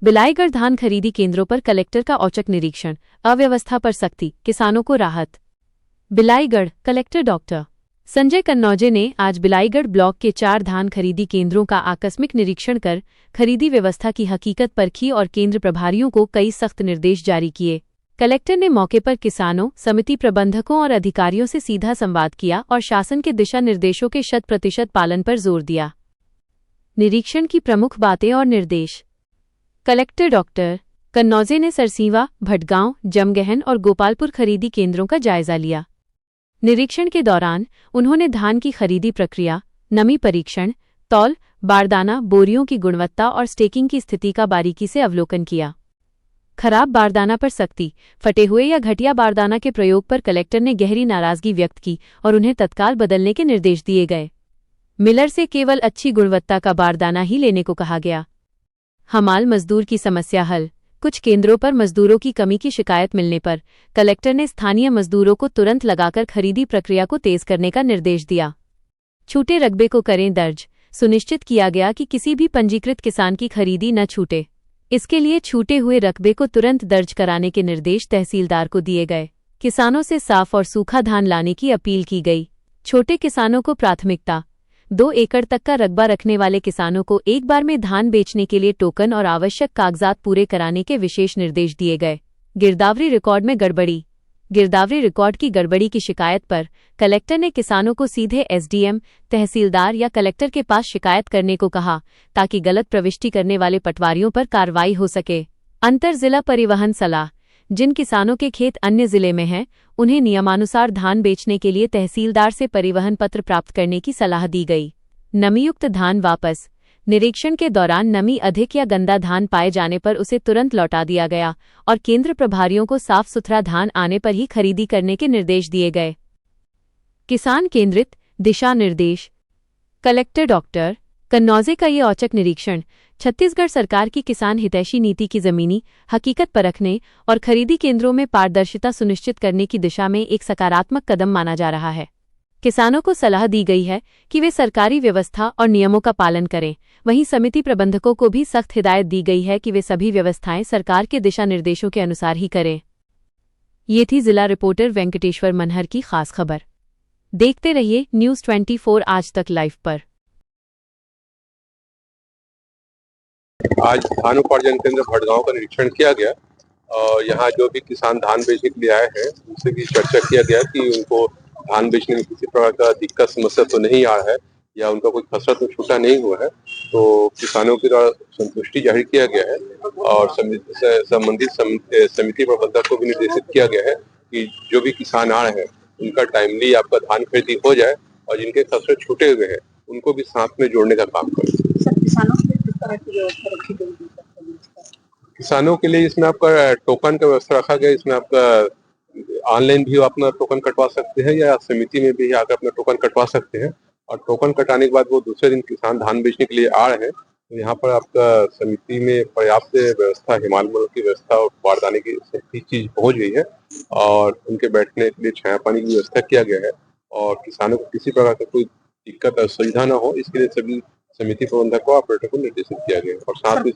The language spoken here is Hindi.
बिलाईगढ़ धान खरीदी केंद्रों पर कलेक्टर का औचक निरीक्षण, अव्यवस्था पर सख्ती, किसानों को राहत। बिलाईगढ़ कलेक्टर डॉक्टर संजय कन्नौजे ने आज बिलाईगढ़ ब्लॉक के 4 धान खरीदी केंद्रों का आकस्मिक निरीक्षण कर खरीदी व्यवस्था की हकीकत परखी और केंद्र प्रभारियों को कई सख्त निर्देश जारी किए। कलेक्टर ने मौके पर किसानों, समिति प्रबंधकों और अधिकारियों से सीधा संवाद किया और शासन के दिशा निर्देशों के 100% पालन पर जोर दिया। निरीक्षण की प्रमुख बातें और निर्देश। कलेक्टर डॉक्टर कन्नौजे ने सरसीवा, भटगांव, जमगहन और गोपालपुर खरीदी केंद्रों का जायजा लिया। निरीक्षण के दौरान उन्होंने धान की खरीदी प्रक्रिया, नमी परीक्षण, तौल, बारदाना, बोरियों की गुणवत्ता और स्टेकिंग की स्थिति का बारीकी से अवलोकन किया। खराब बारदाना पर सख्ती, फटे हुए या घटिया बारदाना के प्रयोग पर कलेक्टर ने गहरी नाराजगी व्यक्त की और उन्हें तत्काल बदलने के निर्देश दिए गए। मिलर से केवल अच्छी गुणवत्ता का बारदाना ही लेने को कहा गया। हमाल मजदूर की समस्या हल। कुछ केंद्रों पर मजदूरों की कमी की शिकायत मिलने पर कलेक्टर ने स्थानीय मजदूरों को तुरंत लगाकर खरीदी प्रक्रिया को तेज करने का निर्देश दिया। छूटे रकबे को करें दर्ज। सुनिश्चित किया गया कि किसी भी पंजीकृत किसान की खरीदी न छूटे। इसके लिए छूटे हुए रकबे को तुरंत दर्ज कराने के निर्देश तहसीलदार को दिए गए। किसानों से साफ और सूखा धान लाने की अपील की गई। छोटे किसानों को प्राथमिकता। 2 एकड़ तक का रकबा रखने वाले किसानों को एक बार में धान बेचने के लिए टोकन और आवश्यक कागजात पूरे कराने के विशेष निर्देश दिए गए। गिरदावरी रिकॉर्ड में गड़बड़ी। गिरदावरी रिकॉर्ड की गड़बड़ी की शिकायत पर कलेक्टर ने किसानों को सीधे एसडीएम, तहसीलदार या कलेक्टर के पास शिकायत करने को कहा ताकि गलत प्रविष्टि करने वाले पटवारियों पर कार्रवाई हो सके। अंतर जिला परिवहन सलाह। जिन किसानों के खेत अन्य जिले में हैं, उन्हें नियमानुसार धान बेचने के लिए तहसीलदार से परिवहन पत्र प्राप्त करने की सलाह दी गई। नमीयुक्त धान वापस। निरीक्षण के दौरान नमी अधिक या गंदा धान पाए जाने पर उसे तुरंत लौटा दिया गया और केंद्र प्रभारियों को साफ सुथरा धान आने पर ही खरीदी करने के निर्देश दिए गए। किसान केंद्रित दिशा निर्देश। कलेक्टर डॉक्टर कन्नौजे का ये औचक निरीक्षण छत्तीसगढ़ सरकार की किसान हितैषी नीति की जमीनी हकीकत परखने और खरीदी केंद्रों में पारदर्शिता सुनिश्चित करने की दिशा में एक सकारात्मक कदम माना जा रहा है। किसानों को सलाह दी गई है कि वे सरकारी व्यवस्था और नियमों का पालन करें। वहीं समिति प्रबंधकों को भी सख्त हिदायत दी गई है कि वे सभी व्यवस्थाएं सरकार के दिशा निर्देशों के अनुसार ही करें। ये थी जिला रिपोर्टर वेंकटेश्वर मनहर की खास खबर। देखते रहिए न्यूज़ 24 आज तक लाइव पर। आज धान उपार्जन केंद्र भटगांव का निरीक्षण किया गया और यहाँ जो भी किसान धान बेचने के लिए आए हैं उनसे भी चर्चा किया गया कि उनको धान बेचने में किसी प्रकार का दिक्कत समस्या तो नहीं आ रहा है या उनका कोई खसरा तो छूटा नहीं हुआ है। तो किसानों की द्वारा संतुष्टि जाहिर किया गया है और संबंधित समिति प्रबंधक को भी निर्देशित किया गया है कि जो भी किसान आ रहे हैं उनका टाइमली आपका धान खरीदी हो जाए और जिनके खसरे छूटे हुए हैं उनको भी साथ में जोड़ने का काम करें। किसानों के लिए इसमें आपका टोकन का व्यवस्था रखा गया। इसमें आपका ऑनलाइन भी अपना टोकन कटवा सकते हैं या समिति में भी आकर अपना टोकन कटवा सकते हैं और टोकन कटाने के बाद वो दूसरे दिन किसान धान बेचने के लिए आ रहे हैं तो यहाँ पर आपका समिति में पर्याप्त व्यवस्था, हिमालय की व्यवस्था और बारदाने की सभी चीज पहुंच गई है और उनके बैठने के लिए छाया पानी की व्यवस्था किया गया है और किसानों को किसी प्रकार का कोई दिक्कत असुविधा न हो इसके लिए सभी समिति प्रबंधक को ऑपरेटर को निर्देशित किया गया और साथ ही